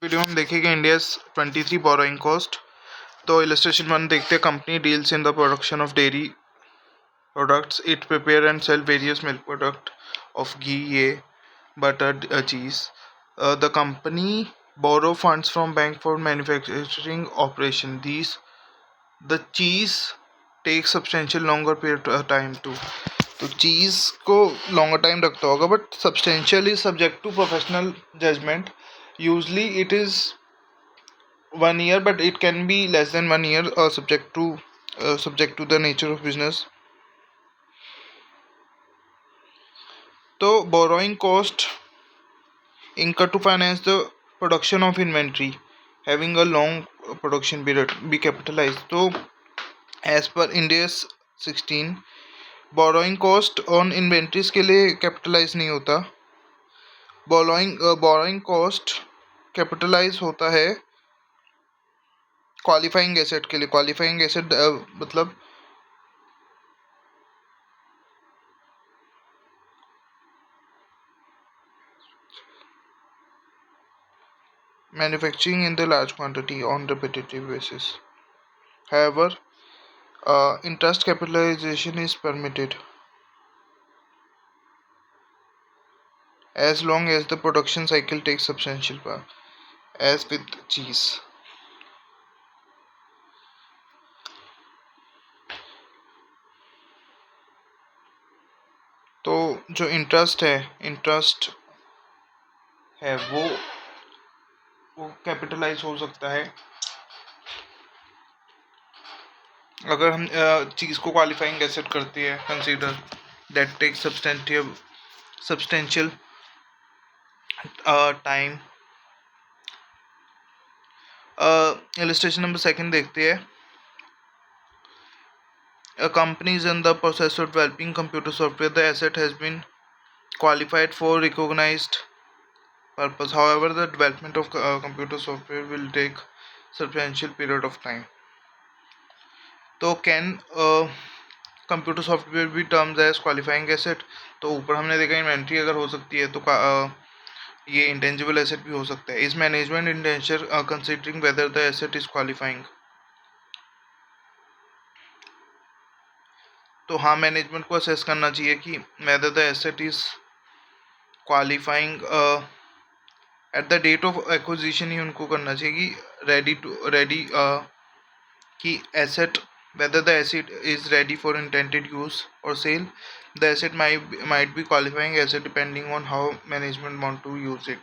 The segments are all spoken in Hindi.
वीडियो में हम देखेंगे इंडियाज 23 बोरोइंग कॉस्ट। तो इलस्ट्रेशन 1 देखते हैं। Company deals in the production of dairy products. It prepare and sell various milk product of ghee, butter, cheese. The company borrow funds from bank for manufacturing operation. The cheese takes substantial longer period time to. तो चीज़ को लॉन्गर टाइम लगता होगा, but substantial is subject to professional judgement. Usually it is 1 year, but it can be less than 1 year, subject to the nature of business. तो borrowing cost incurred to finance the production of inventory having a long production period be capitalized. तो as per India's 16, borrowing cost on inventories के लिए capitalize नहीं होता. borrowing cost capitalize होता है क्वालिफाइंग एसेट के लिए. क्वालिफाइंग एसेट मतलब manufacturing in the large quantity on repetitive basis. However, interest capitalization is permitted as long as the production cycle takes substantial part, as with cheese. तो जो इंटरेस्ट है वो कैपिटलाइज हो सकता है अगर हम चीज़ को क्वालिफाइंग एसेट करते हैं. Consider that takes substantial time. Illustration number 2 देखते हैं. A company is in the process of developing computer software. The asset has been qualified for recognized purpose. However, the development of computer software will take substantial period of time. तो कैन कंप्यूटर सॉफ्टवेयर भी टर्म्स एज क्वालिफाइंग एसेट. तो ऊपर हमने देखा इन्वेंट्री अगर हो सकती है तो ये इंटेंजिबल एसेट भी हो सकता है. Is management intention considering whether the asset is qualifying. तो हाँ, मैनेजमेंट को असेस करना चाहिए कि whether the asset is qualifying. At the date of acquisition ही उनको करना चाहिए कि रेडी कि asset whether the asset is ready for intended use or sale. The asset might be qualifying asset depending on how management want to use it.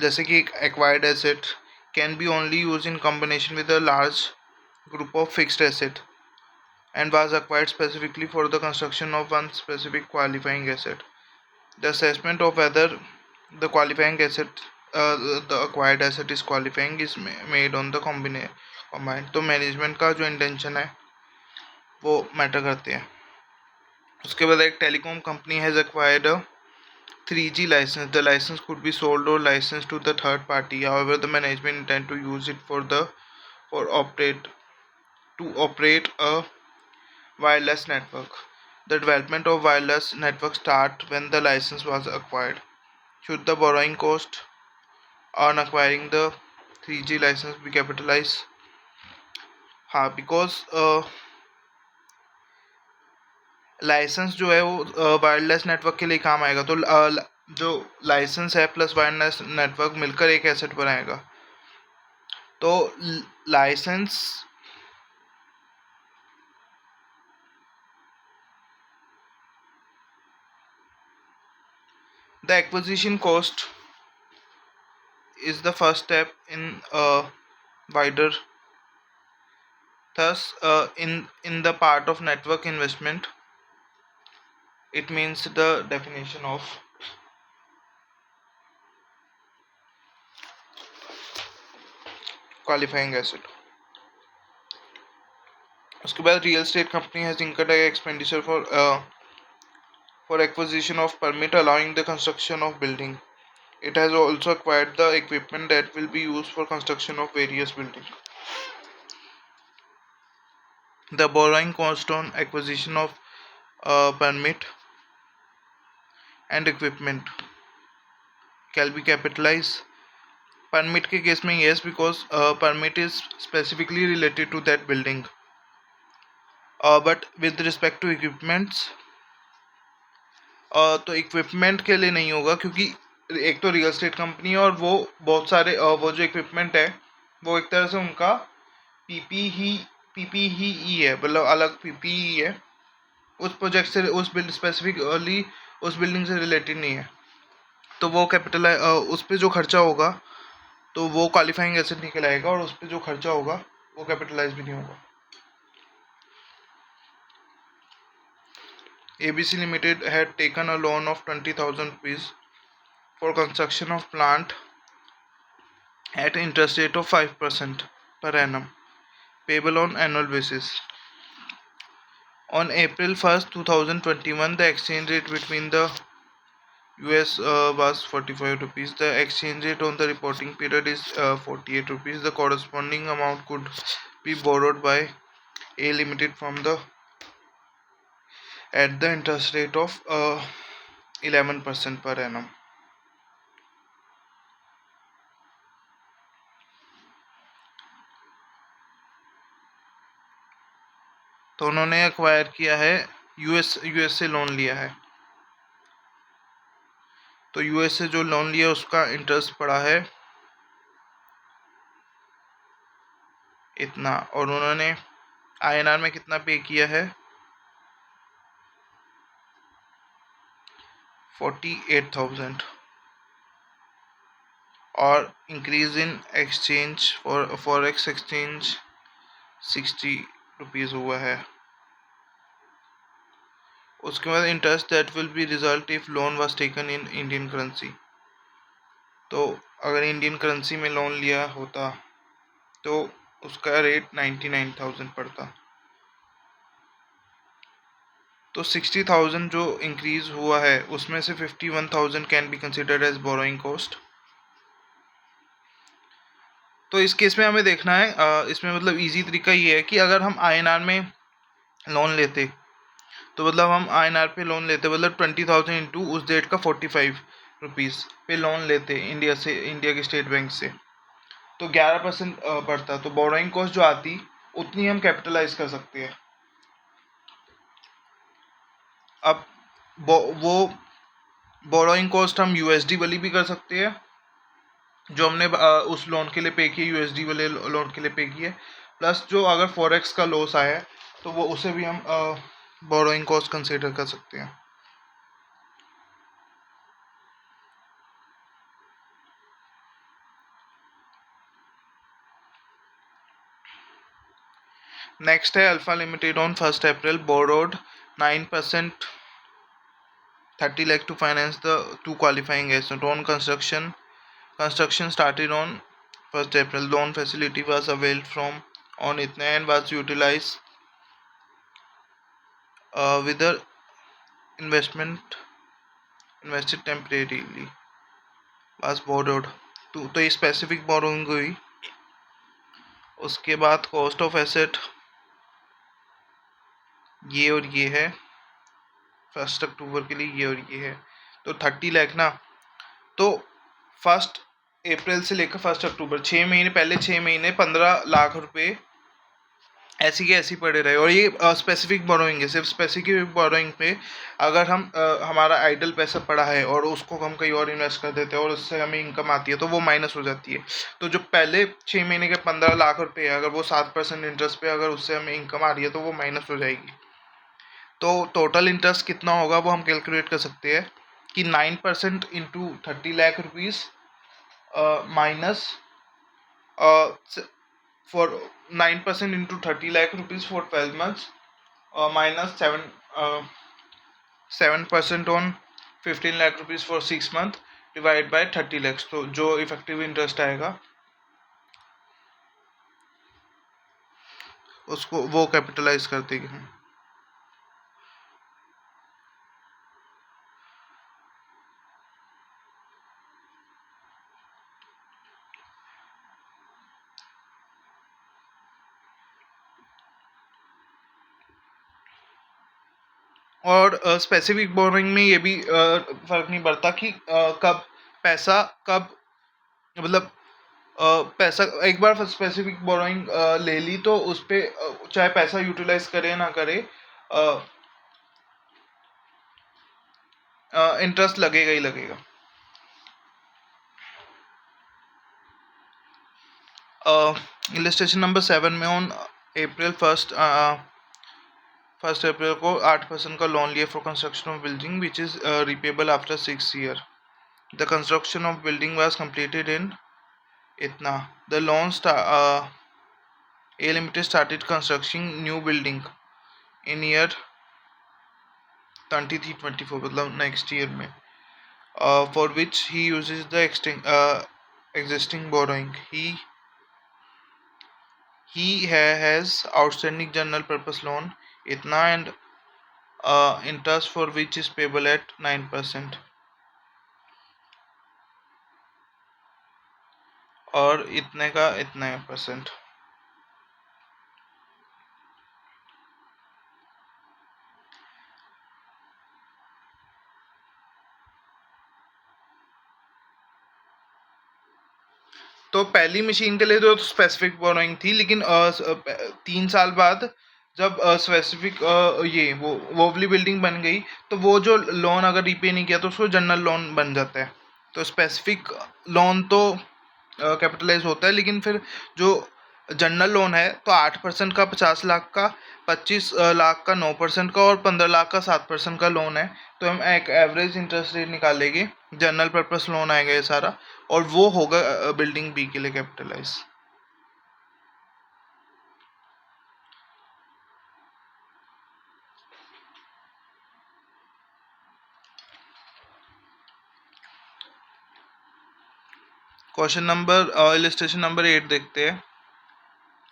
जैसे कि acquired asset can be only used in combination with a large group of fixed asset and was acquired specifically for the construction of one specific qualifying asset. The assessment of whether the qualifying asset the acquired asset is qualifying is made on the combined. तो मैनेजमेंट का जो इंटेंशन है वो मैटर करते हैं. उसके बाद एक telecom company has acquired a 3G license. The license could be sold or licensed to the third party. However, the management intend to use it for operate a wireless network. The development of wireless network start when the license was acquired. Should the borrowing cost on acquiring the 3G license be capitalized? हाँ, बिकॉज लाइसेंस जो है वो वायरलेस नेटवर्क के लिए काम आएगा. तो जो लाइसेंस है प्लस वायरलेस नेटवर्क मिलकर एक एसेट बनाएगा. तो licence the acquisition cost is the first step in a wider. Thus, in the part of network investment, it means the definition of qualifying asset. उसके बाद real estate company has incurred an expenditure for acquisition of permit allowing the construction of building. It has also acquired the equipment that will be used for construction of various buildings. The borrowing cost on acquisition of permit and equipment can be capitalise. Permit के केस में yes, because permit is specifically related to that building. But with respect to equipments, तो इक्विपमेंट के लिए नहीं होगा, क्योंकि एक तो रियल एस्टेट कंपनी है और वो बहुत सारे वो जो इक्विपमेंट है वो एक तरह से उनका पीपी ही है, मतलब अलग पीपी है. उस प्रोजेक्ट से, उस बिल्ड स्पेसिफिकली उस बिल्डिंग से रिलेटेड नहीं है. तो वो कैपिटल उस पर जो खर्चा होगा तो वो क्वालिफाइंग एसेट निकल आएगा, और उस पर जो खर्चा होगा वो कैपिटलाइज भी नहीं होगा. ABC Limited had taken a loan of 20,000 rupees for construction of plant at interest rate of 5% per annum, payable on annual basis. On April 1st, 2021, the exchange rate between the US was 45 rupees. The exchange rate on the reporting period is 48 rupees. The corresponding amount could be borrowed by A Limited from the at the interest rate of 11% per annum. तो उन्होंने एक्वायर किया है, यूएस से लोन लिया है. तो यूएस से जो लोन लिया उसका इंटरेस्ट पड़ा है इतना, और उन्होंने आईएनआर में कितना पे किया है, 48,000. और increase in exchange forex exchange 60 rupees हुआ है. उसके बाद interest that will be result if loan was taken in Indian currency. तो अगर इंडियन करेंसी में लोन लिया होता तो उसका रेट 99,000 पड़ता. तो 60,000 जो इंक्रीज हुआ है उसमें से 51,000 can be considered as borrowing cost. तो इस केस में हमें देखना है, इसमें मतलब इजी तरीका ये है कि अगर हम आईएनआर में लोन लेते, तो मतलब हम आईएनआर पे लोन लेते, मतलब 20,000 इंटू उस डेट का 45 रुपीज़ पे लोन लेते इंडिया के स्टेट बैंक से, तो 11% पड़ता. तो बोरोइंग कॉस्ट जो आती उतनी हम कैपिटलाइज कर सकते हैं. अब वो बोरोइंग कॉस्ट हम यूएसडी वाली भी कर सकते हैं, जो हमने उस लोन के लिए पे किए, यूएसडी वाले लोन के लिए पे किए, प्लस जो अगर फॉरेक्स का लॉस आया है तो वो उसे भी हम बोरोइंग कॉस्ट कंसिडर कर सकते हैं. नेक्स्ट है alpha limited on 1st April borrowed 9% 30 lakh to finance the two qualifying assets on construction. Construction started on 1st April. Loan facility was availed from on Itna and was utilized with the invested temporarily was borrowed. तो ये स्पेसिफिक बोरोइंग हुई. उसके बाद कॉस्ट ऑफ एसेट ये और ये है 1 अक्टूबर के लिए, ये और ये है. तो 30 लाख ना, तो 1 अप्रैल से लेकर 1 अक्टूबर 6 महीने पहले, 6 महीने 15 लाख रुपए ऐसी के ऐसी पड़े रहे. और ये स्पेसिफिक बोरोइंग है, सिर्फ स्पेसिफिक बोरोइंग पे अगर हम हमारा आइडल पैसा पड़ा है और उसको हम कहीं और इन्वेस्ट कर देते हैं और उससे हमें इनकम आती है तो वो माइनस हो जाती है. तो जो पहले 6 महीने के 15 लाख रुपए है, अगर वो 7% इंटरेस्ट पे अगर उससे हमें इनकम आ रही है तो वो माइनस हो जाएगी. तो टोटल इंटरेस्ट कितना होगा वो हम कैलकुलेट कर सकते हैं कि 9% into 30 lakh rupees minus for 9% into 30 lakh rupees for 12 months minus 7% on 15 lakh rupees for 6 months divide by 30 lakhs. तो जो इफेक्टिव इंटरेस्ट आएगा उसको वो कैपिटलाइज कर देंगे हम. और स्पेसिफिक बोरोइंग में ये भी फर्क नहीं पड़ता कि कब पैसा कब, मतलब पैसा एक बार स्पेसिफिक बोरोइंग ले ली तो उस पे चाहे पैसा यूटिलाइज करे ना करे, इंटरेस्ट लगेगा ही लगेगा. इलस्ट्रेशन नंबर 7 में ऑन April 1st, 1 अप्रैल को 8% का लोन लिया for construction of building which is repayable after 6 year. The construction of building was completed in इतना. The loan A Limited started constructing new building in year 23-24, मतलब next year में, for which he uses the existing borrowing. Has outstanding general purpose loan इतना and interest for which is payable at 9%, और इतने का इतने परसेंट. तो पहली मशीन के लिए तो स्पेसिफिक बोरोइंग थी, लेकिन 3 साल बाद जब स्पेसिफिक ये वो वोवली बिल्डिंग बन गई तो वो जो लोन अगर रीपे नहीं किया तो उसको जनरल लोन बन जाता है. तो स्पेसिफिक लोन तो कैपिटलाइज होता है, लेकिन फिर जो जनरल लोन है तो 8% का 50 लाख का, 25 लाख का 9% का और 15 लाख का 7% का लोन है. तो हम एक एवरेज इंटरेस्ट रेट निकालेंगे, जनरल पर्पस लोन आएगा ये सारा, और वो होगा बिल्डिंग बी के लिए capitalise. Question number illustration number 8 देखते हैं.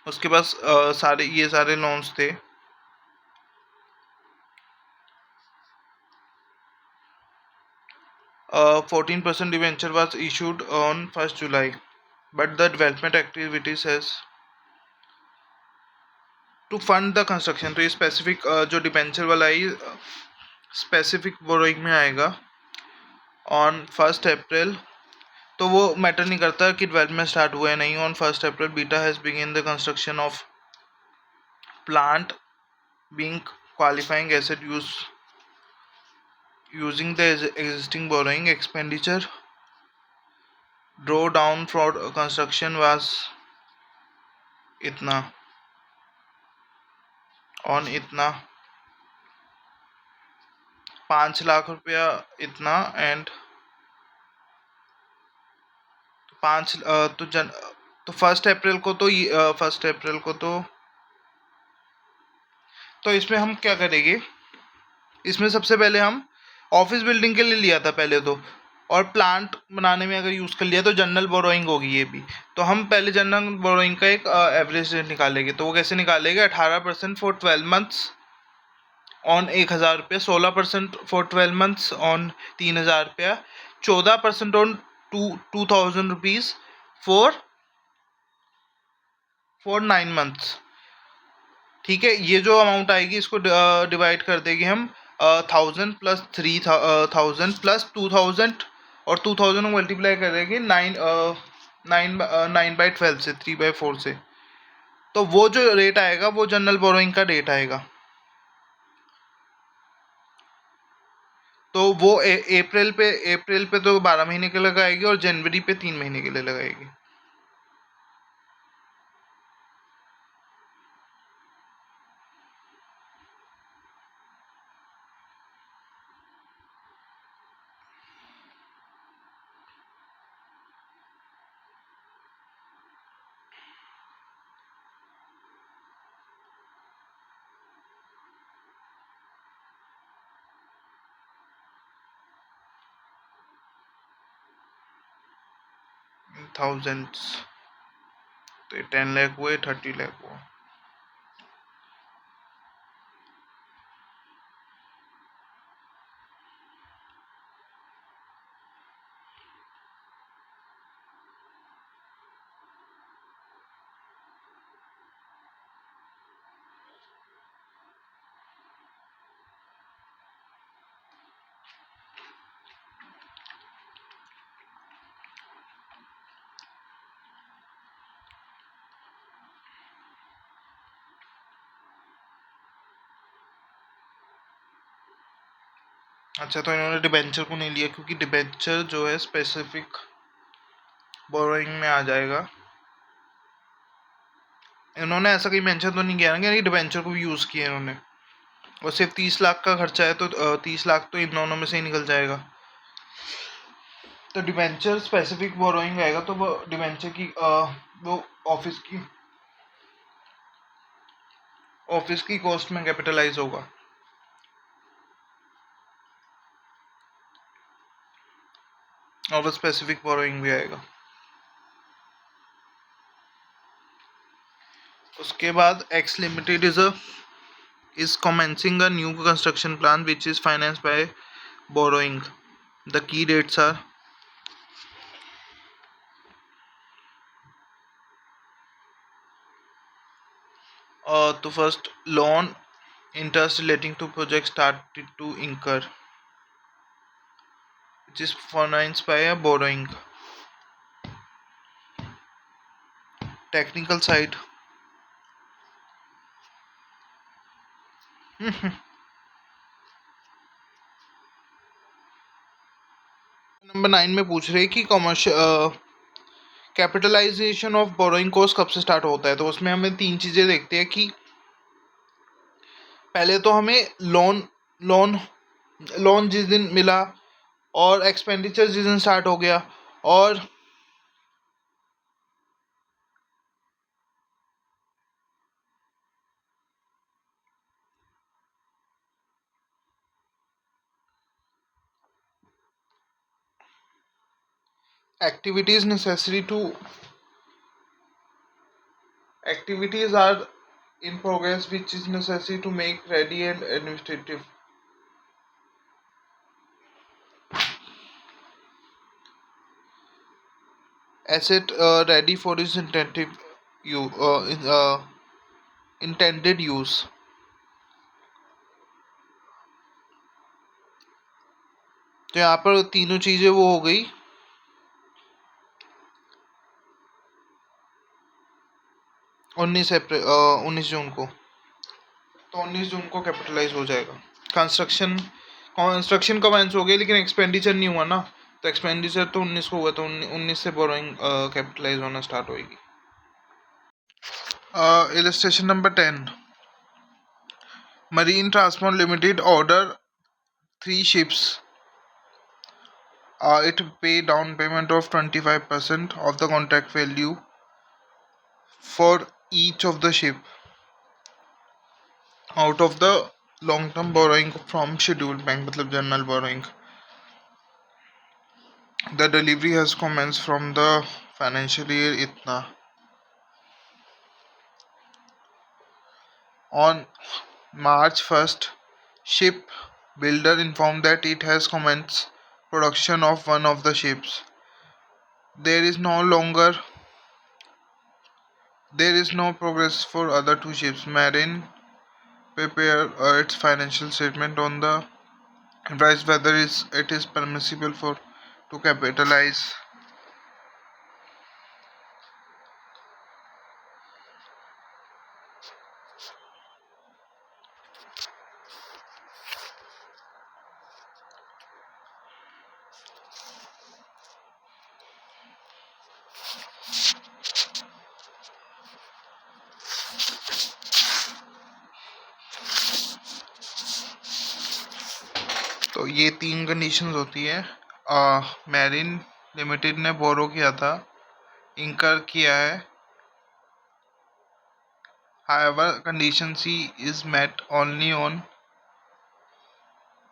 उसके पास सारे लोन्स थे. 14% debenture was issued on 1st July, but the development activities has to fund the construction. तो ये स्पेसिफिक जो डिवेंचर वाला है स्पेसिफिक बोरोइंग में आएगा ऑन 1st April. तो वो मैटर नहीं करता कि डेवलपमेंट स्टार्ट हुआ है नहीं. On 1st April beta has begin the construction of plant being qualifying asset using the existing borrowing. Expenditure draw down for construction was इतना on इतना 5 लाख रुपया इतना एंड 5 तो 1st April को तो 1st April को तो इसमें हम क्या करेंगे. इसमें सबसे पहले हम ऑफिस बिल्डिंग के लिए लिया था पहले तो, और प्लांट बनाने में अगर यूज़ कर लिया तो जनरल बोरोइंग होगी ये भी. तो हम पहले जनरल बोरोइंग का एक एवरेज रेट निकालेंगे. तो वो कैसे निकालेंगे. 18% फॉर 12 months ऑन 1,000 रुपये, 16% फॉर 12 months ऑन 3,000 रुपया, 14% ऑन 2,000 रुपीज़ फॉर 9 months. ठीक है. ये जो अमाउंट आएगी इसको डिवाइड कर देंगे हम 1000 प्लस 3000 प्लस 2000, और 2000 को मल्टीप्लाई करेंगे 9/12 से, 3/4 से. तो वो जो रेट आएगा वो जनरल बोरोइंग का रेट आएगा. तो वो अप्रैल पे तो 12 महीने के लगाएगी और जनवरी पे 3 महीने के लिए लगाएगी. थाउजेंड्स. तो 10 लाख हुए, 30 लाख हुआ. अच्छा, तो इन्होंने डिबेंचर को नहीं लिया क्योंकि डिबेंचर जो है स्पेसिफिक बोरोइंग में आ जाएगा। इन्होंने ऐसा कहीं मेंशन तो नहीं किया ना कि डिबेंचर को भी यूज़ किया इन्होंने, और सिर्फ 30 लाख का खर्चा है तो 30 लाख तो इन दोनों में से ही निकल जाएगा। तो डिबेंचर स्पेसिफिक बोरोइंग आएगा तो वो डिबेंचर की वो ऑफिस की कॉस्ट में कैपिटलाइज होगा। और वो स्पेसिफिक बोरोइंग भी आएगा। उसके बाद x limited is commencing a new construction plan which is financed by borrowing. The key dates are the first loan interest relating to project started to incur, which is financed by a borrowing. Technical side, number 9 में पूछ रहे कि commercial capitalisation of borrowing cost कब से स्टार्ट होता है। तो उसमें हमें 3 चीज़ें देखते हैं कि पहले तो हमें लोन लोन जिस दिन मिला और एक्सपेंडिचर जिस दिन स्टार्ट हो गया और activities necessary to activities are in progress which is necessary to make ready and administrative asset ready for its intended use। तो यहाँ पर तीनों चीज़ें वो हो गई। 19 जून को, तो 19 जून को कैपिटलाइज हो जाएगा। कंस्ट्रक्शन कमेंस हो गया लेकिन एक्सपेंडिचर नहीं हुआ ना, तो एक्सपेंडिचर तो 19 को हुआ, तो 19 से बोरोइंग कैपिटलाइज होना स्टार्ट होएगी। Illustration number 10, marine transport limited order 3 ships. It pay down payment of 25% of the contract value for each of the ship out of the long term borrowing from scheduled bank, मतलब general borrowing. The delivery has commenced from the financial year itna. On March 1st, ship builder informed that it has commenced production of one of the ships. There is no longer there is no progress for other 2 ships. Marine prepare its financial statement on the advice whether it is permissible for to capitalize। तो ये 3 कंडीशंस होती है। मैरिन लिमिटेड ने बोरो किया था, इंकर किया है। However, condition C is met only on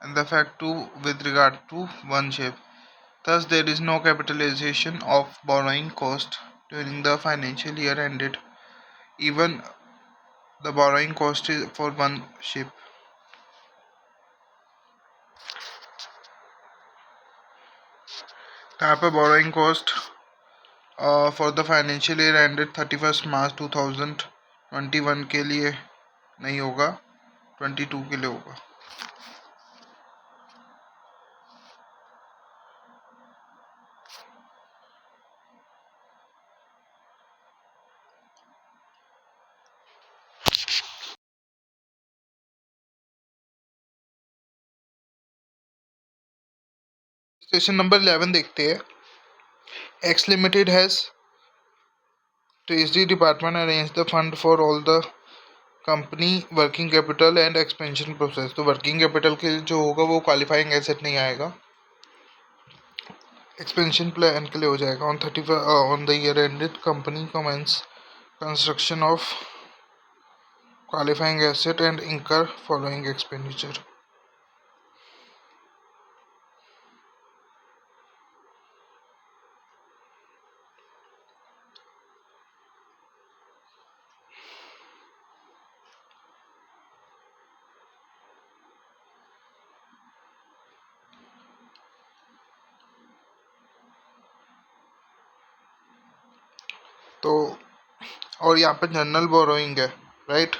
and the fact 2 with regard to one ship. Thus, there is no capitalization of borrowing cost during the financial year ended. Even the borrowing cost is for one ship. यहाँ पे borrowing cost for the financial year ended 31st March 2021 के लिए नहीं होगा, 22 के लिए होगा। क्वेश्चन नंबर 11 देखते हैं. X Limited has Treasury Department arranged the fund for all the company working capital and expansion process. तो वर्किंग कैपिटल के जो होगा वो क्वालिफाइंग एसेट नहीं आएगा, एक्सपेंशन प्लान के लिए हो जाएगा. On the year ended company commence construction of qualifying asset and incur following expenditure. तो और यहाँ पे जनरल बोरोइंग है, राइट.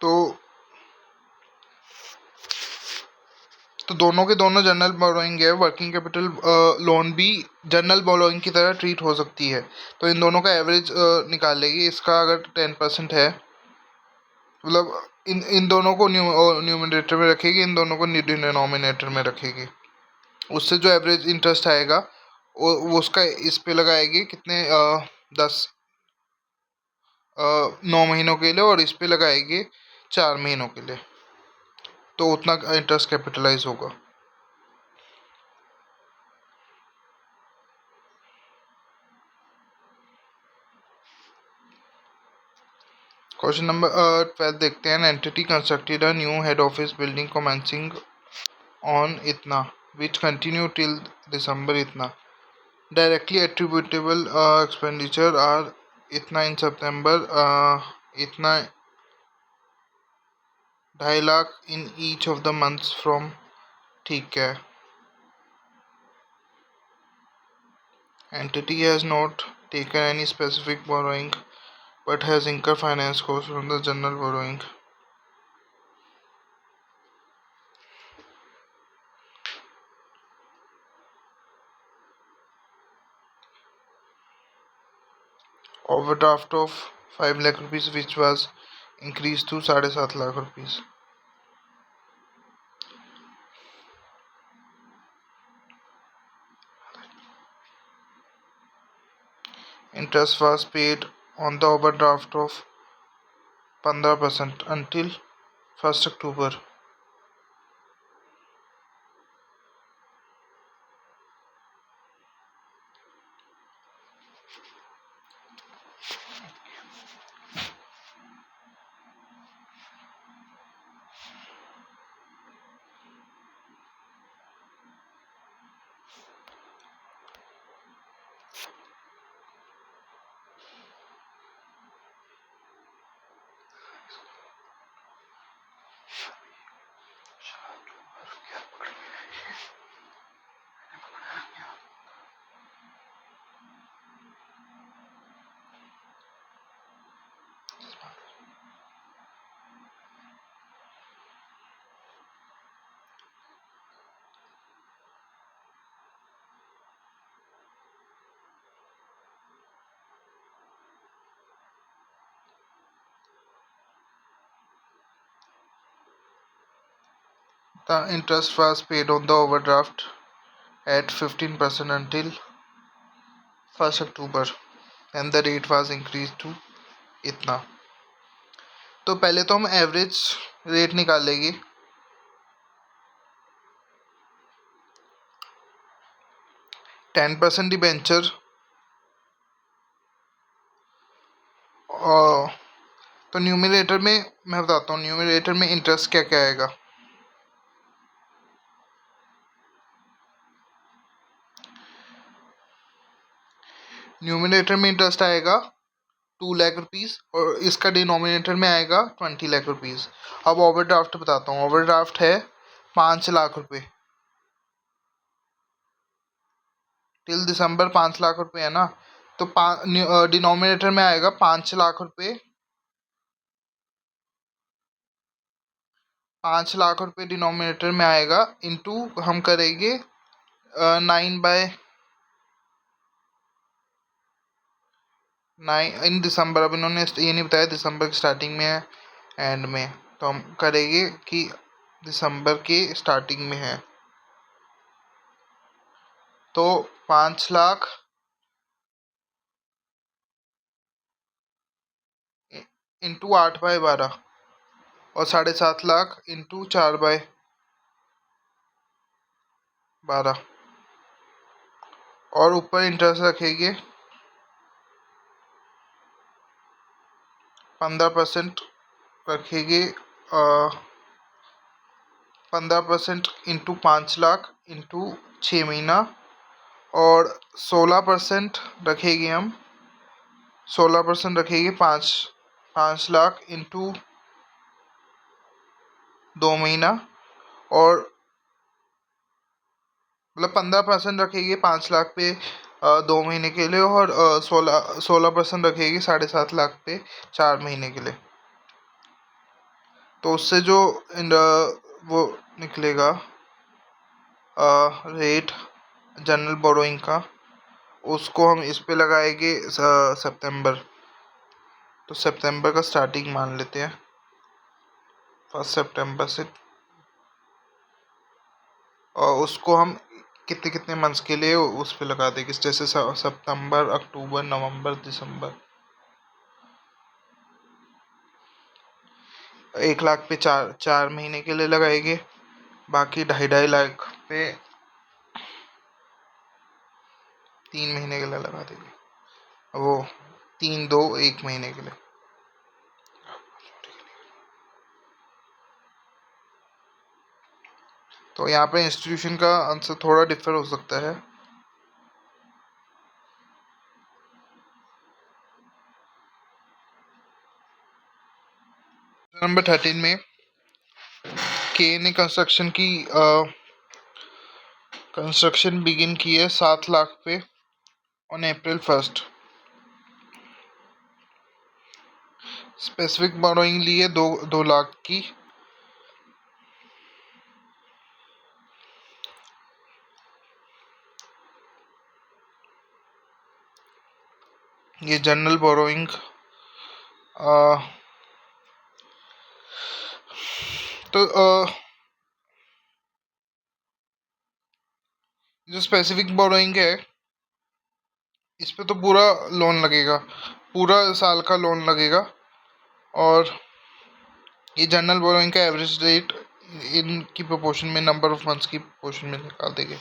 तो दोनों के दोनों जनरल बोरोइंग है. वर्किंग कैपिटल लोन भी जनरल बोरोइंग की तरह ट्रीट हो सकती है. तो इन दोनों का एवरेज निकाल लेगी. इसका अगर 10% है, मतलब इन दोनों को न्यूमरेटर में रखेगी, इन दोनों को डिनोमिनेटर में रखेगी. उससे जो एवरेज इंटरेस्ट आएगा वो उसका इस पे लगाएगी कितने 9 महीनों के लिए, और इस पे लगाएगी 4 महीनों के लिए. तो उतना इंटरेस्ट कैपिटलाइज होगा. क्वेश्चन नंबर 12 देखते हैं. Entity constructed a new head office building commencing on इतना विच कंटिन्यू टिल दिसंबर इतना. डायरेक्टली एट्रीब्यूटेबल एक्सपेंडिचर आर इतना इन सितंबर, इतना 2.5 lakh in each of the months from. ठीक है. Entity has not taken any specific borrowing but has incurred finance costs from the general borrowing. Overdraft of 5 lakh rupees which was increased to 7.5 lakh rupees. Interest was paid on the overdraft of 15% until 1st October. The interest was paid on the overdraft at 15% until 1st October and the rate was increased to इतना. तो पहले तो हम एवरेज रेट निकाल लेंगे. 10% डिबेंचर, तो न्यूमरेटर में मैं बताता हूँ. न्यूमरेटर में इंटरेस्ट क्या क्या आएगा. न्यूमरेटर में इंटरेस्ट आएगा 2 लाख रुपीज़ और इसका डिनोमिनेटर में आएगा 20 लाख रुपीज़. अब ओवरड्राफ्ट बताता हूँ. ओवरड्राफ्ट है 5 लाख रुपए. टिल दिसंबर 5 लाख रुपए है ना. तो डिनोमिनेटर में आएगा 5 लाख रुपए. 5 लाख रुपए डिनोमिनेटर में आएगा इंटू हम करेंगे 9/9 इन दिसंबर. अब इन्होंने ये नहीं बताया दिसंबर की स्टार्टिंग में है एंड में, तो हम करेंगे कि दिसंबर के स्टार्टिंग में है. तो 5 लाख इंटू 8/12 और 7.5 लाख इंटू 4/12 और ऊपर इंटरेस्ट रखेंगे 15% रखेंगे। 15% इंटू 5 लाख इंटू 6 महीना और 16% रखेंगे हम। 16% रखेंगे 5 लाख इंटू 2 महीना और मतलब 15% रखेंगे 5 लाख पे 2 महीने के लिए और 16% रखेगी 7.5 लाख पे 4 महीने के लिए। तो उससे जो वो निकलेगा रेट जनरल बोरोइंग का, उसको हम इस पे लगाएंगे सितंबर। तो सितंबर का स्टार्टिंग मान लेते हैं 1 सितंबर से, और उसको हम कितने कितने मंथ्स के लिए उस पे लगा देंगे, जैसे सितंबर, अक्टूबर, नवंबर, दिसंबर। 1 लाख पे 4 4 महीने के लिए लगाएंगे, बाकी 2.5 2.5 लाख पे 3 महीने के लिए लगा देंगे। वो 3 2 1 महीने के लिए। तो यहाँ पे इंस्टीट्यूशन का आंसर थोड़ा डिफर हो सकता है। नंबर 13 में के ने कंस्ट्रक्शन बिगिन की है 7 लाख पे ऑन April 1। स्पेसिफिक बोरोइंग ली है 2 लाख की। ये जनरल बोरोइंग तो जो स्पेसिफिक बोरोइंग है इस पे तो पूरा लोन लगेगा, पूरा साल का लोन लगेगा। और ये जनरल बोरोइंग का एवरेज रेट इनकी प्रोपोर्शन में, नंबर ऑफ मंथ्स की प्रोपोर्शन में निकाल देंगे।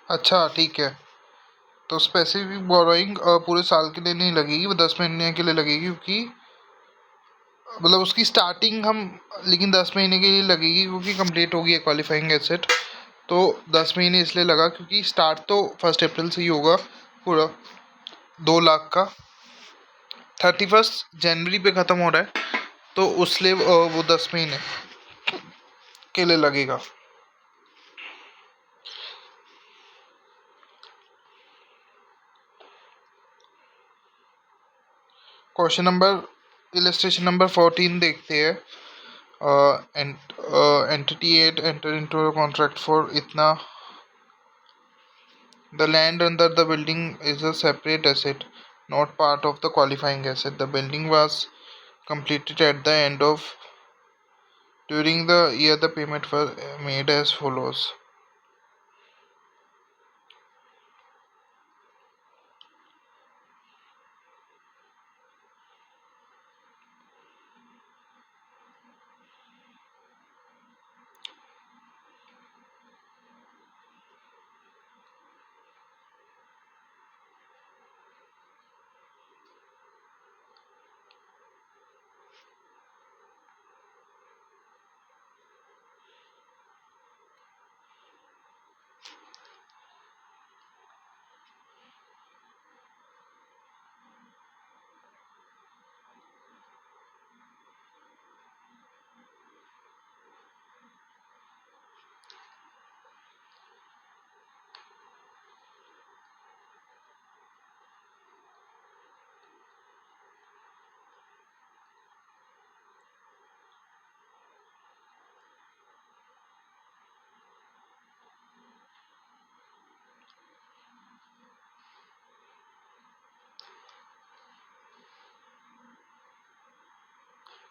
अच्छा ठीक है। तो स्पेसिफिक बोरोइंग पूरे साल के लिए नहीं लगेगी, वो 10 महीने के लिए लगेगी, क्योंकि मतलब उसकी स्टार्टिंग हम, लेकिन 10 महीने के लिए लगेगी क्योंकि कंप्लीट होगी क्वालिफाइंग एसेट। तो 10 महीने इसलिए लगा क्योंकि स्टार्ट तो 1 अप्रैल से ही होगा पूरा 2 लाख का, 31 जनवरी पे ख़त्म हो रहा है, तो उसलिए वो 10 महीने के लिए लगेगा। क्वेश्चन नंबर इलस्ट्रेशन नंबर 14 देखते हैं। Entity at enter into a contract for इतना, the land under the building is a separate asset, not part of the qualifying asset. The building was completed at the end of, during the year the payment was made as follows.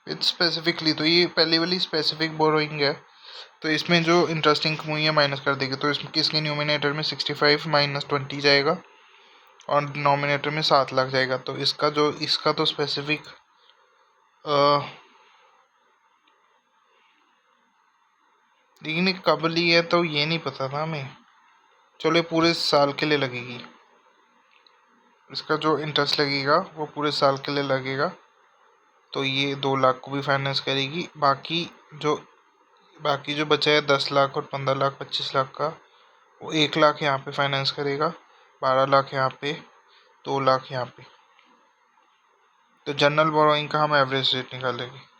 With specifically, तो ये पहले वाली स्पेसिफिक बोरोइंग है, तो इसमें जो इंटरेस्टिंग हुई है माइनस कर देगी, तो इसमें किसके न्यूमिनेटर में 65 माइनस 20 जाएगा और डिनोमिनेटर में 7 लाख जाएगा। तो इसका तो स्पेसिफिक लेकिन ये कब ली है तो ये नहीं पता था हमें। चलो ये पूरे साल के लिए लगेगी, इसका जो इंटरेस्ट लगेगा वो पूरे साल के लिए लगेगा। तो ये 2 लाख को भी फाइनेंस करेगी। बाकी जो बचा है 10 लाख और 15 लाख 25 लाख का, वो 1 लाख यहाँ पे फाइनेंस करेगा, 12 लाख यहाँ पे, 2 लाख यहाँ पे। तो जनरल बोरोइंग का हम एवरेज रेट निकालेंगे।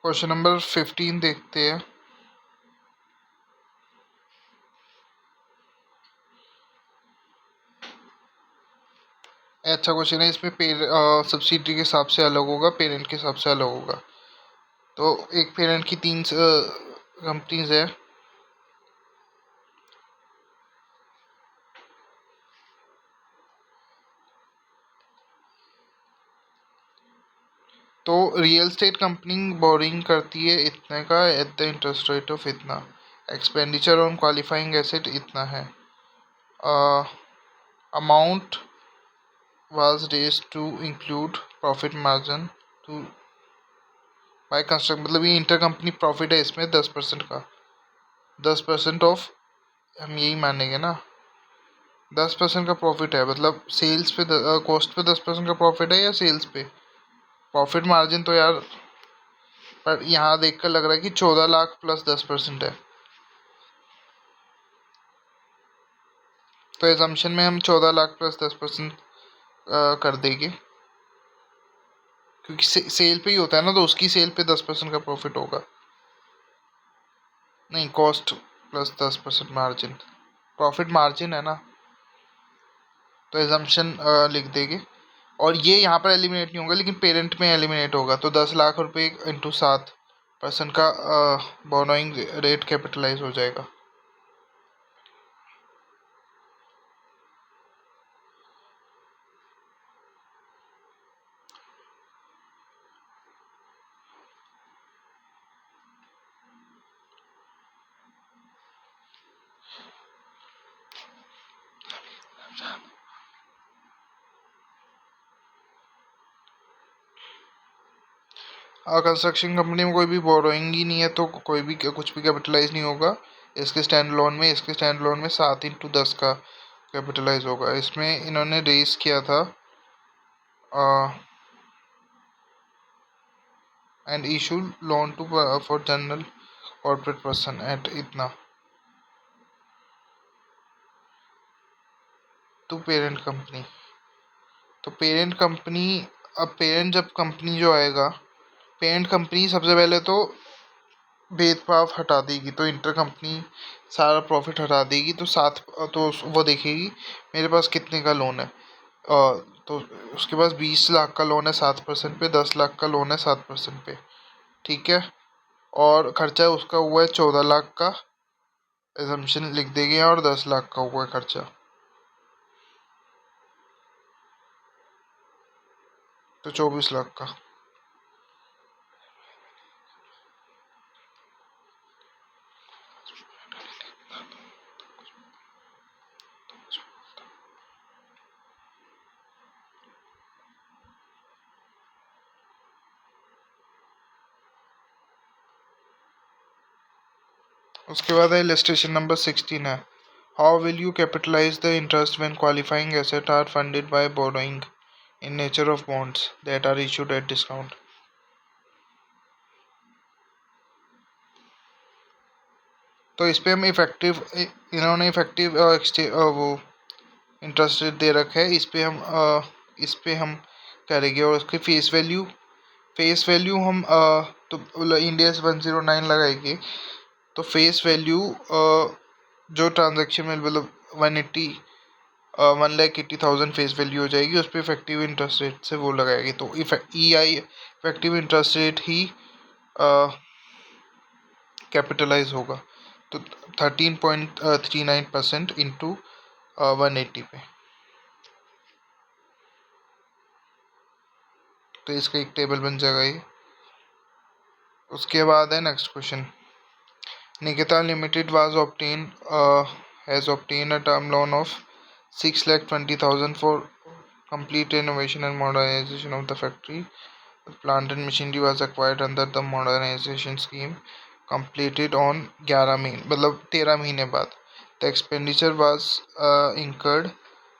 क्वेश्चन नंबर 15 देखते हैं। अच्छा क्वेश्चन है, इसमें सब्सिडी के हिसाब से अलग होगा, पेरेंट के हिसाब से अलग होगा। तो एक पेरेंट की 3 कंपनीज है, तो रियल स्टेट कंपनी बोरिंग करती है इतने का at the interest rate of इतना, एक्सपेंडिचर ऑन क्वालिफाइंग एसेट इतना है, amount was raise to include profit margin to buy construct, मतलब ये इंटर कंपनी प्रॉफिट है इसमें 10% का, 10% ऑफ, हम यही मानेंगे ना, 10% का प्रॉफिट है, मतलब सेल्स पे कॉस्ट पे 10% का प्रॉफिट है या सेल्स पे। प्रॉफिट मार्जिन तो यार, पर यहाँ देख कर लग रहा है कि 14 लाख प्लस 10% है, तो एजम्पशन में हम 14 लाख प्लस 10% कर देंगे, क्योंकि सेल पे ही होता है ना, तो उसकी सेल पे 10% का प्रॉफिट होगा। नहीं, cost plus 10% margin, profit margin है ना, तो एजम्पशन लिख देंगे। और ये यहाँ पर एलिमिनेट नहीं होगा लेकिन पेरेंट में एलिमिनेट होगा, तो 10 लाख रुपए इंटू 7% का बोरोइंग रेट कैपिटलाइज हो जाएगा। कंस्ट्रक्शन कंपनी में कोई भी बोरोइंग ही नहीं है तो कोई भी कुछ भी कैपिटलाइज नहीं होगा। इसके स्टैंड लोन में 7 × 10 का कैपिटलाइज होगा। इसमें इन्होंने रेस किया था and issue loan to for general corporate person at इतना टू पेरेंट कंपनी। तो पेरेंट कंपनी, अब पेरेंट जब कंपनी जो आएगा, पेरेंट कंपनी सबसे पहले तो भेदभाव हटा देगी, तो इंटर कंपनी सारा प्रॉफिट हटा देगी, तो वो देखेगी मेरे पास कितने का लोन है। तो उसके पास 20 लाख का लोन है 7% पे, 10 लाख का लोन है 7% पे, ठीक है। और खर्चा उसका हुआ है 14 लाख का, एजम्पशन लिख देंगे, और 10 लाख का हुआ है खर्चा, तो 24 लाख का। उसके बाद है इलस्ट्रेशन नंबर 16 है, how will you capitalise the interest when qualifying asset are funded by borrowing in nature of bonds that are issued at discount. तो इस पे हम इफेक्टिव, इन्होंने इफेक्टिव वो इंटरेस्ट रेट दे रखा है, इस पे हम करेंगे। और उसकी फेस वैल्यू हम तो इंडिया 109 लगाएंगे, तो फेस वैल्यू जो ट्रांजैक्शन में मतलब 1,80,000 फेस वैल्यू हो जाएगी, उस पर इफेक्टिव इंटरेस्ट रेट से वो लगाएगी, तो इफेक्टिव इंटरेस्ट रेट ही कैपिटलाइज होगा। तो 13.39% इंटू 180 पे, तो इसका एक टेबल बन जाएगा ये। उसके बाद है next question, Nikita Limited has obtained a term loan of 6,20,000 for complete renovation and modernization of the factory. The plant and machinery was acquired under the modernization scheme completed on 11 महीने मतलब 13 महीने बाद. The expenditure was incurred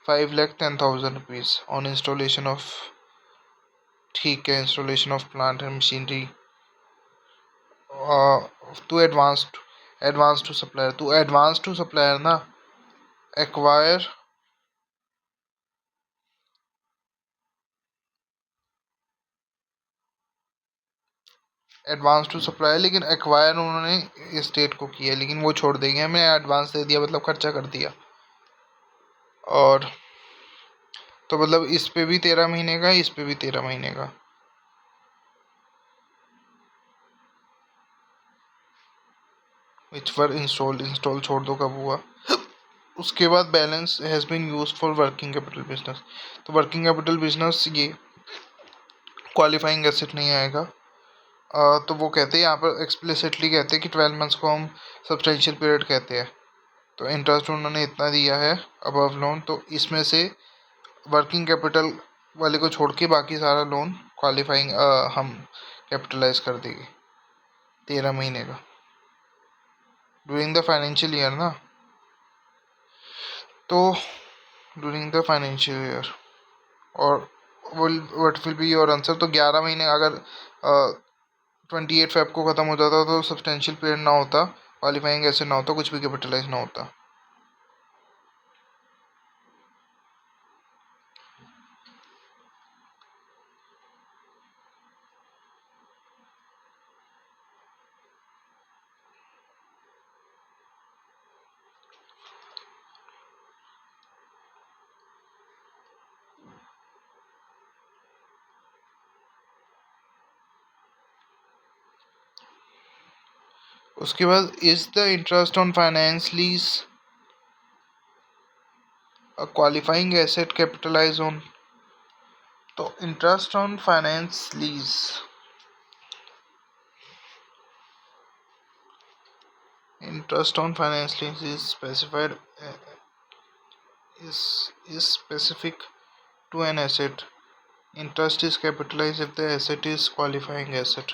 5,10,000 rupees on installation of, ठीक है, installation of plant and machinery to advance to supplier ना, एक्वायर एडवांस टू सप्लायर, लेकिन एक्वायर उन्होंने स्टेट को किया, लेकिन वो छोड़ देंगे, हमें एडवांस दे दिया मतलब खर्चा कर दिया। और तो मतलब इस पे भी 13 महीने का, इस पे भी 13 महीने का। विच वर इंस्टॉल छोड़ दो कब हुआ। उसके बाद balance has been use for working capital business, तो वर्किंग कैपिटल बिजनेस ये क्वालिफाइंग एसेट नहीं आएगा। तो वो कहते हैं यहाँ पर एक्सप्लिसिटली कहते हैं कि 12 मंथ्स को हम सब्सटेंशियल पीरियड कहते हैं। तो इंटरेस्ट उन्होंने इतना दिया है अबव लोन, तो इसमें से वर्किंग कैपिटल वाले को छोड़ के बाकी सारा लोन क्वालिफाइंग हम कैपिटलाइज कर देंगे 13 महीने का ड्यूरिंग द फाइनेंशियल ईयर ना। तो ड्यूरिंग द फाइनेंशियल ईयर, और what will be your answer. तो 11 महीने अगर 28 फेब को ख़त्म हो जाता तो सब्सटेंशियल पीरियड ना होता, क्वालिफाइंग ऐसे ना होता, कुछ भी कैपिटलाइज ना होता। उसके बाद is the interest on finance lease a qualifying asset capitalize on. तो interest on finance lease, interest on finance lease is specified is specific to an asset. Interest is capitalized if the asset is qualifying asset.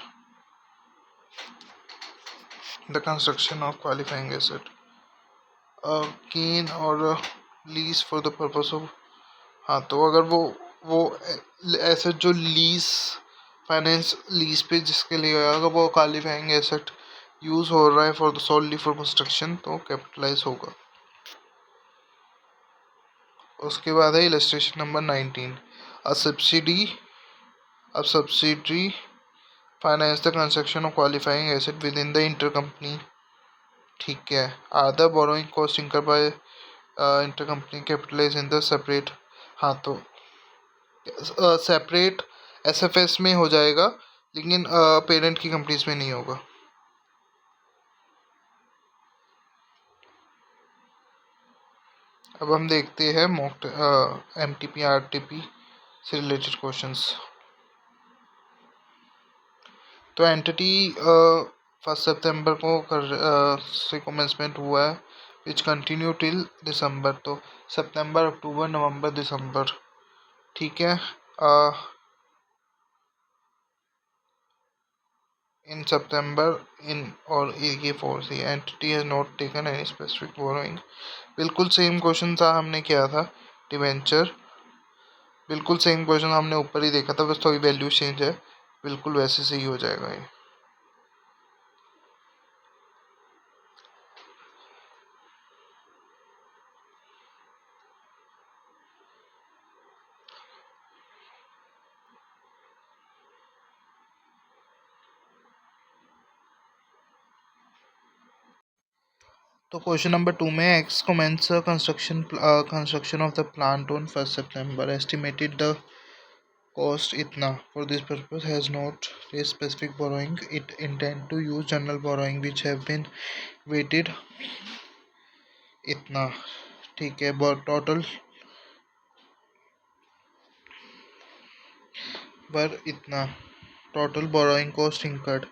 The construction of qualifying asset, a gain or a lease for the purpose of। हाँ, तो अगर वो एसेट जो लीज फाइनेंस लीज पे जिसके लिए अगर वो क्वालिफाइंग एसेट यूज हो रहा है for the solely for construction, तो कैपिटलाइज होगा। उसके बाद है illustration number 19। A subsidy finance the construction of qualifying asset within the inter company. ठीक है। Are the borrowing cost incur by inter company capitalise in the separate. हाँ, तो सेपरेट एसएफएस में हो जाएगा, लेकिन पेरेंट की कंपनीज में नहीं होगा। अब हम देखते हैं मॉक एमटीपी आरटीपी से रिलेटेड क्वेश्चंस। तो एंटिटी 1 सितंबर को से कमेंसमेंट हुआ है, विच कंटिन्यू टिल दिसंबर। तो सितंबर, अक्टूबर, नवंबर, दिसंबर। ठीक है। इन सितंबर इन और ये four C entity has not taken any specific borrowing. बिल्कुल सेम क्वेश्चन था, हमने किया था डिवेंचर। बिल्कुल सेम क्वेश्चन हमने ऊपर ही देखा था, बस थोड़ी वैल्यू चेंज है। बिल्कुल वैसे से ही हो जाएगा ये। तो क्वेश्चन नंबर 2 में X commence construction of the plant on 1 September, estimated the cost इतना। For this purpose has not raise specific borrowing, it intend to use general borrowing which have been weighted इतना। ठीक है। टोटल बर इतना, टोटल बोरोइंग कॉस्ट इंकर्ड।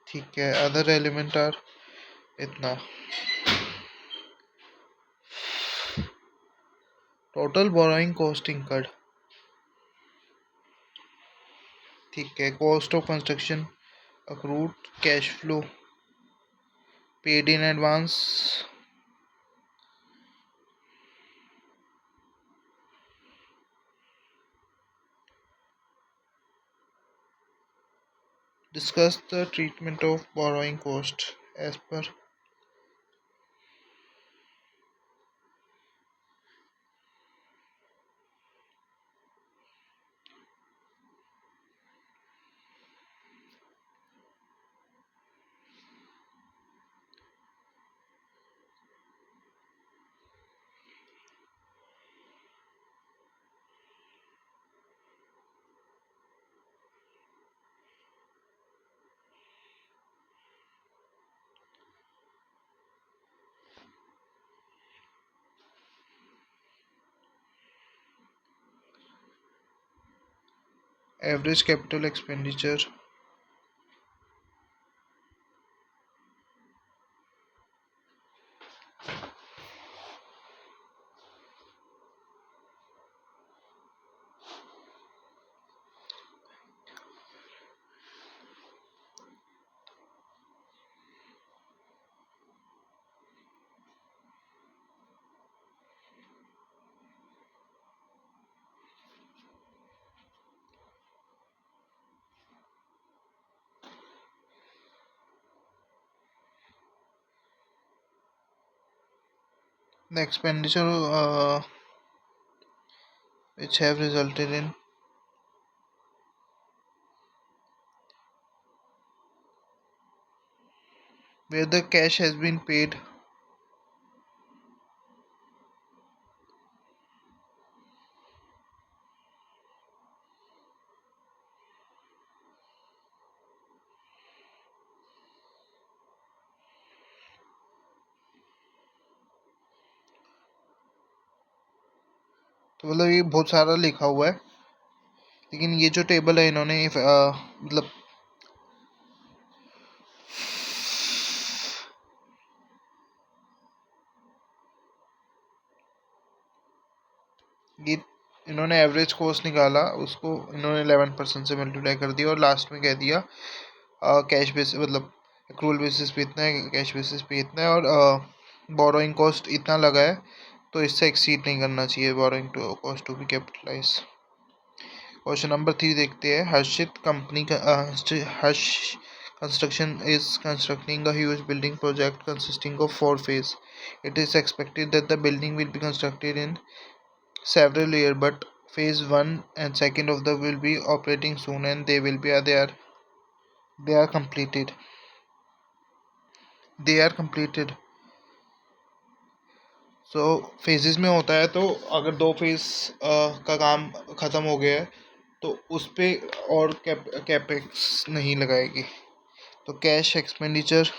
ठीक है। अदर एलिमेंट आर इतना, टोटल बोरोइंग कॉस्ट इंकर्ड। ठीक है। Cost of construction accrued cash flow paid in advance. Discuss the treatment of borrowing cost as per। Average capital expenditure, the expenditure which have resulted in where the cash has been paid, तो मतलब ये बहुत सारा लिखा हुआ है, लेकिन ये जो टेबल है इन्होंने मतलब ये इन्होंने एवरेज कॉस्ट निकाला, उसको इन्होंने 11% से मल्टीप्लाई कर दिया और लास्ट में कह दिया कैश बेसिस मतलब एक्रूअल बेसिस पे इतना है, कैश बेसिस पे इतना है, और बोरोइंग कॉस्ट इतना लगा है, तो इससे एक्सीड नहीं करना चाहिए borrowing to cost to be capitalize. Question number 3 देखते हैं। हर्षित कंपनी का Harsh construction is constructing a huge building project consisting of 4 phase. It is expected that the building will be constructed in several years, but phase 1 and 2 of the will be operating soon, and they are completed. They are completed. So phases में होता है, तो अगर 2 फेज का काम ख़त्म हो गया है तो उस पर और कैपेक्स नहीं लगाएगी। तो कैश एक्सपेंडिचर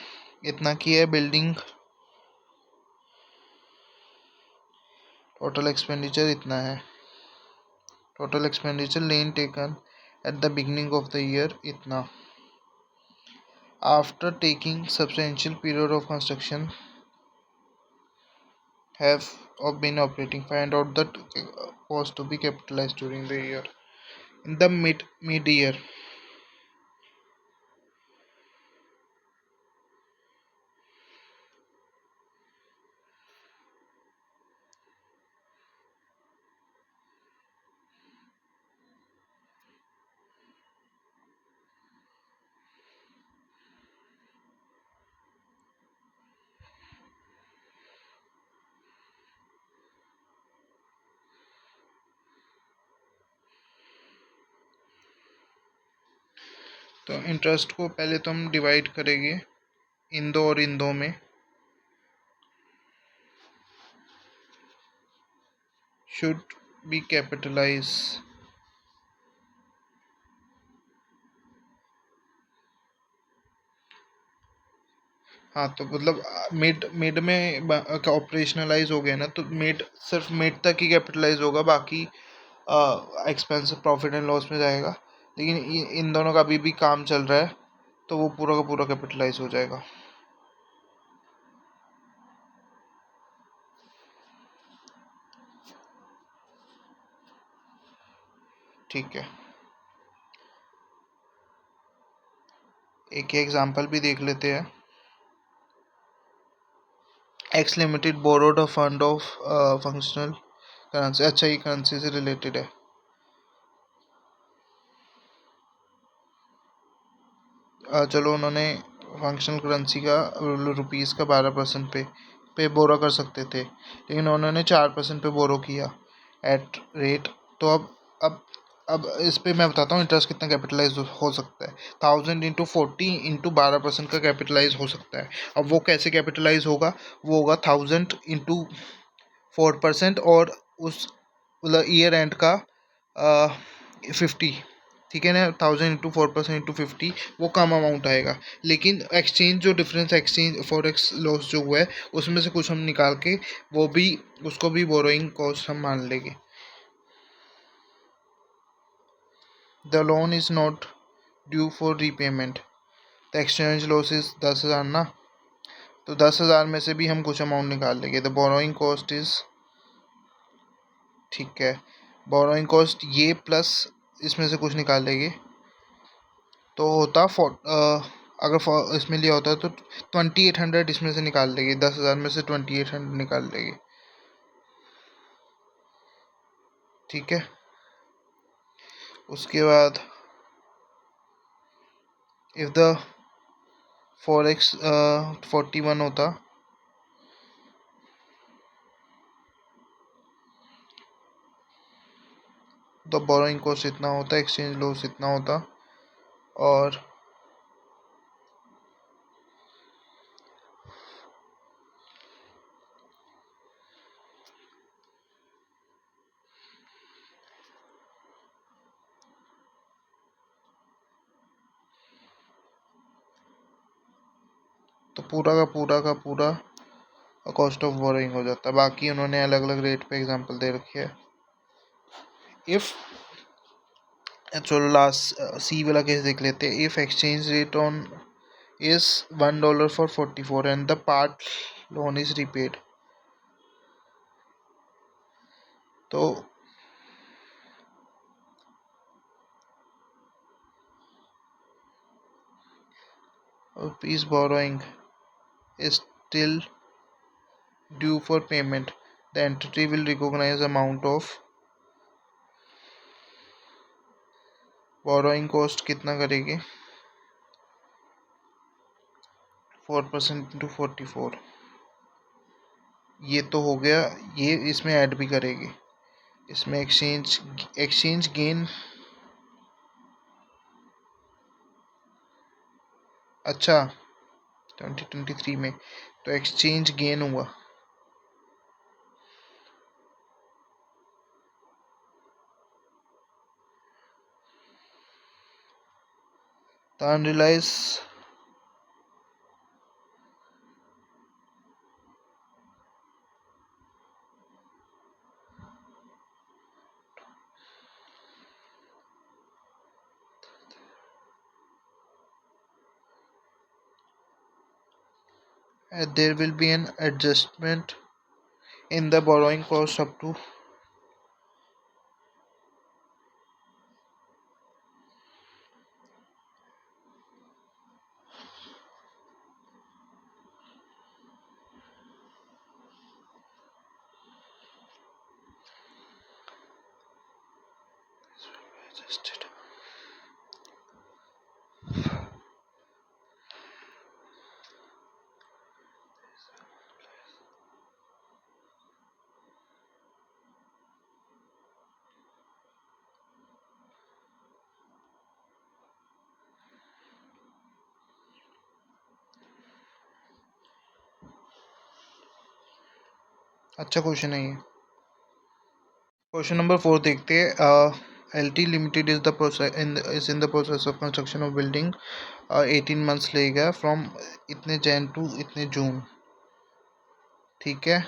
इतना की है, बिल्डिंग टोटल एक्सपेंडिचर इतना है, total expenditure land taken at the beginning of the year इतना। After taking substantial period of construction have been operating, find out the cost to be capitalized during the year. In the mid year, तो इंटरेस्ट को पहले तो हम डिवाइड करेंगे इन दो और इन दो में। शुड बी कैपिटलाइज, हाँ तो मतलब मिड मिड में ऑपरेशनलाइज हो गया ना, तो मिड सिर्फ मिड तक ही कैपिटलाइज होगा, बाकी एक्सपेंस प्रॉफिट एंड लॉस में जाएगा। लेकिन इन दोनों का अभी भी काम चल रहा है, तो वो पूरा का पूरा कैपिटलाइज हो जाएगा। ठीक है, एक एग्जांपल भी देख लेते हैं। X limited borrowed a fund of functional currency. अच्छा, ये करेंसी से रिलेटेड है। चलो, उन्होंने फंक्शनल करेंसी का रुपीज़ का 12% पे बोरो कर सकते थे, लेकिन उन्होंने 4% पे बोरो किया एट रेट। तो अब इस पे मैं बताता हूँ इंटरेस्ट कितना कैपिटलाइज हो सकता है। 1000 इंटू 40 इंटू 12% का कैपिटलाइज हो सकता है। अब वो कैसे कैपिटलाइज होगा? वो होगा 1000 इंटू 4%, और उस मतलब ईयर एंड का 50, ठीक है ना। 1000 इंटू 4% इंटू 50 वो कम अमाउंट आएगा, लेकिन एक्सचेंज जो डिफरेंस एक्सचेंज फॉरेक्स लॉस जो हुआ है उसमें से कुछ हम निकाल के वो भी उसको भी बोरोइंग कॉस्ट हम मान लेंगे। The loan is not due for repayment, the exchange loss is 10,000 ना, तो 10,000 में से भी हम कुछ अमाउंट निकाल लेंगे। द बोरोइंग कॉस्ट इज, ठीक है, बोरोइंग कॉस्ट ये प्लस इसमें से कुछ निकाल लेंगे, तो होता अगर इसमें लिया होता है तो 2800 इसमें से निकाल लेंगे। 10,000 में से 2800 निकाल लेंगे, ठीक है। उसके बाद इफ द 4x 41 होता, तो बोरोइंग कॉस्ट इतना होता, एक्सचेंज लॉस इतना होता, और तो पूरा कॉस्ट ऑफ बोरोइंग हो जाता है। बाकी उन्होंने अलग अलग रेट पे एग्जांपल दे रखी है। इफ़ चलो लास्ट सी वाला केस देख लेते हैं. If exchange rate on is $1 for 44 and the part loan is repaid. तो rupees borrowing is still due for payment. The entity will recognize amount of borrowing cost कितना करेगी 4% into 44. ये तो हो गया. ये इसमें ऐड भी करेगी. इसमें एक्सचेंज गेन. अच्छा 2023 में तो एक्सचेंज गेन हुआ. The unrealized there will be an adjustment in the borrowing cost up to adjusted. अच्छा क्वेश्चन है ये. क्वेश्चन नंबर 4 देखते हैं. LT limited is the process in the process of construction of building. 18 months लेगा फ्रॉम इतने जैन टू इतने जून. ठीक है.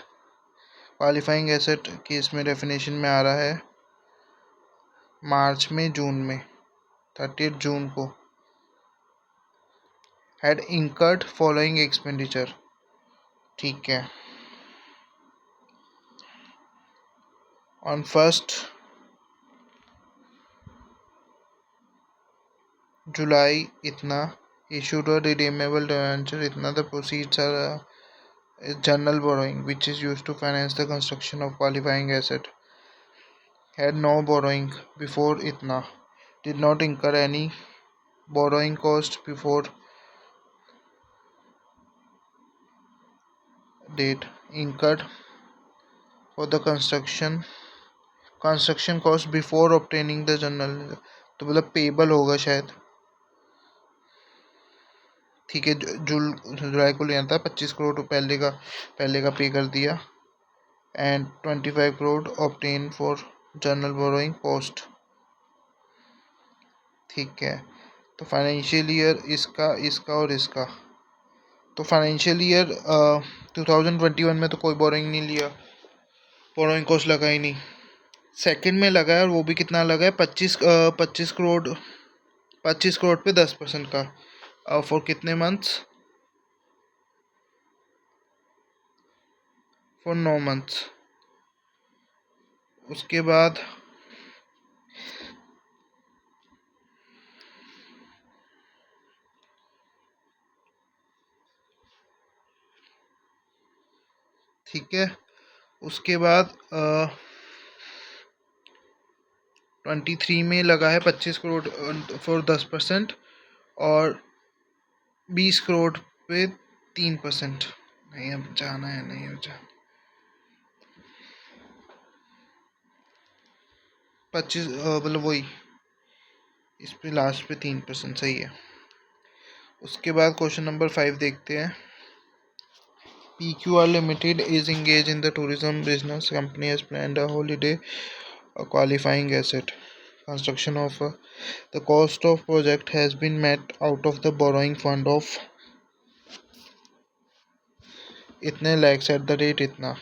क्वालिफाइंग एसेट की इसमें डेफिनेशन में आ रहा है मार्च में जून में 30 जून को हैड इंकर्ड फॉलोइंग एक्सपेंडिचर. ठीक है. ऑन 1 जुलाई इतना issued a redeemable debenture इतना. The proceeds are general borrowing which is used to finance the construction of qualifying asset. Had no borrowing before itna. Did not incur any borrowing cost before date. Incurred for the construction cost before obtaining the general. तो मतलब पेबल होगा शायद. ठीक है. जुलाई को लिया था 25 करोड़ पहले का पे कर दिया. And 25 crore obtain for general borrowing post. ठीक है. तो फाइनेंशियल ईयर इसका और इसका. तो फाइनेंशियल ईयर 2021 में तो कोई बोरोइंग नहीं लिया. बोरोइंग कॉस्ट लगा ही नहीं. सेकंड में लगा है और वो भी कितना लगा है 25 करोड़. 25 करोड़ पे 10% का. फॉर कितने मंथ्स. For 9 months. उसके बाद ठीक है. उसके बाद 23 में लगा है 25 करोड़ फॉर 10% और 20 करोड़ पे 3%. नहीं अब जाना है. नहीं अब जाना. 25 मतलब वही इस पे लास्ट पे 3% सही है. उसके बाद क्वेश्चन नंबर 5 देखते हैं. PQR Limited is engaged in the tourism business. Company has planned a holiday qualifying asset. Construction of the cost of project has been met out of the borrowing fund of इतने lakhs at the rate इतना.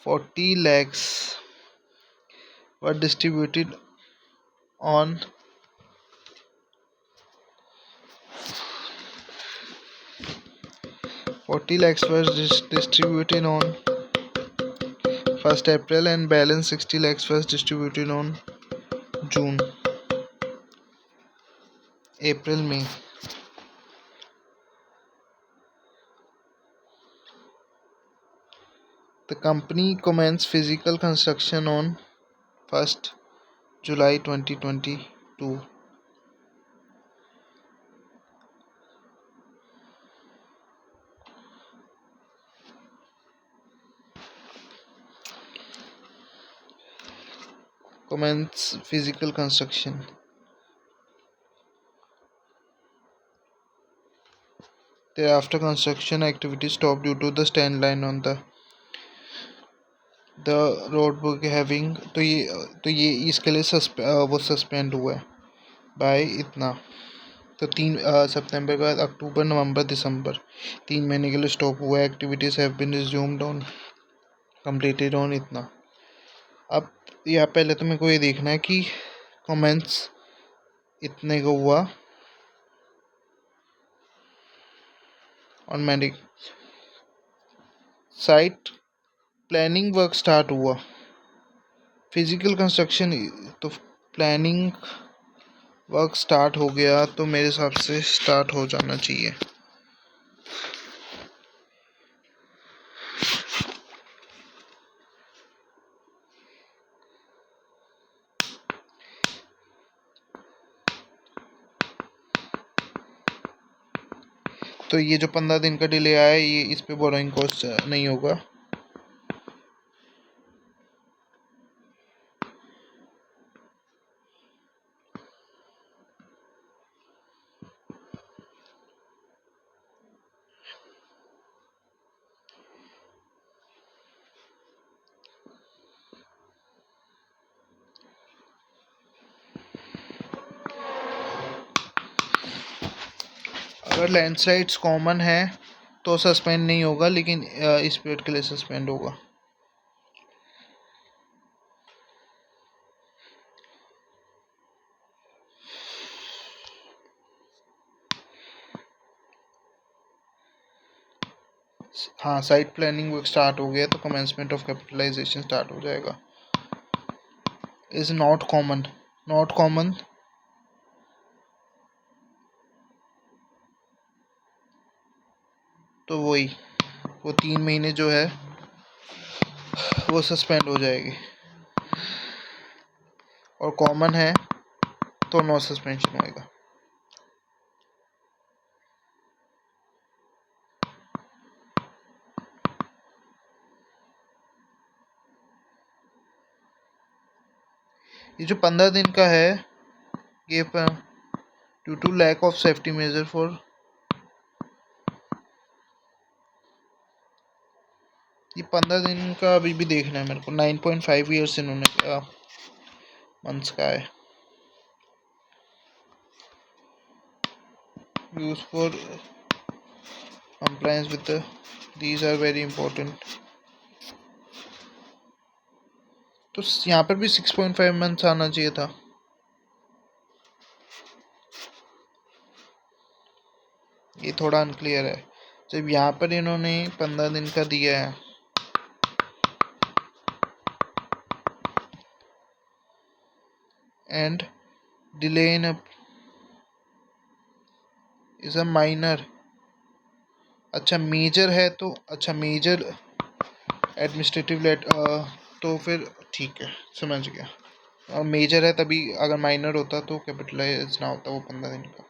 40 lakhs were distributed on 40 lakhs was distributed on 1st April and balance 60 lakhs was distributed on June, April, May. The company commenced physical construction on 1st July 2022. Commence physical construction. Thereafter, construction activity stopped due to the stand line on the road book having तो ये इसके लिए वो सस्पेंड हुआ है बाय इतना। तो 3 सितंबर के बाद अक्टूबर, नवंबर, दिसंबर 3 महीने के लिए स्टॉप हुआ है। Activities have been resumed on completed on इतना। अब या पहले तो मेरे को ये देखना है कि कमेंट्स इतने को हुआ ऑन मैंडिक साइट प्लानिंग वर्क स्टार्ट हुआ। फिजिकल कंस्ट्रक्शन तो प्लानिंग वर्क स्टार्ट हो गया तो मेरे हिसाब से स्टार्ट हो जाना चाहिए। तो ये जो 15 दिन का डिले आया है ये इस पे बोरोइंग कॉस्ट नहीं होगा। अगर लैंडस्लाइड्स कॉमन है तो सस्पेंड नहीं होगा, लेकिन इस पीरियड के लिए सस्पेंड होगा। हाँ, साइट प्लानिंग वर्क स्टार्ट हो गया तो कमेंसमेंट ऑफ कैपिटलाइजेशन स्टार्ट हो जाएगा। Is not common, not common तो वो 3 महीने जो है वो सस्पेंड हो जाएगी, और कॉमन है तो नो सस्पेंशन होएगा। ये जो 15 दिन का है ये due to lack of safety measure for, ये 15 दिन का अभी भी देखना है मेरे को। 9.5 ईयर्स इन्होंने मंथ्स का है। Use for compliance with these are very important। तो यहाँ पर भी 6.5 मंथ्स आना चाहिए था। ये थोड़ा अनक्लियर है। जब यहाँ पर इन्होंने 15 दिन का दिया है and delay in is a minor, अच्छा मेजर है तो अच्छा मेजर एडमिनिस्ट्रेटिव लेट तो फिर ठीक है, समझ गया। और मेजर है तभी, अगर माइनर होता तो कैपिटलाइज ना होता वो 15 दिन का।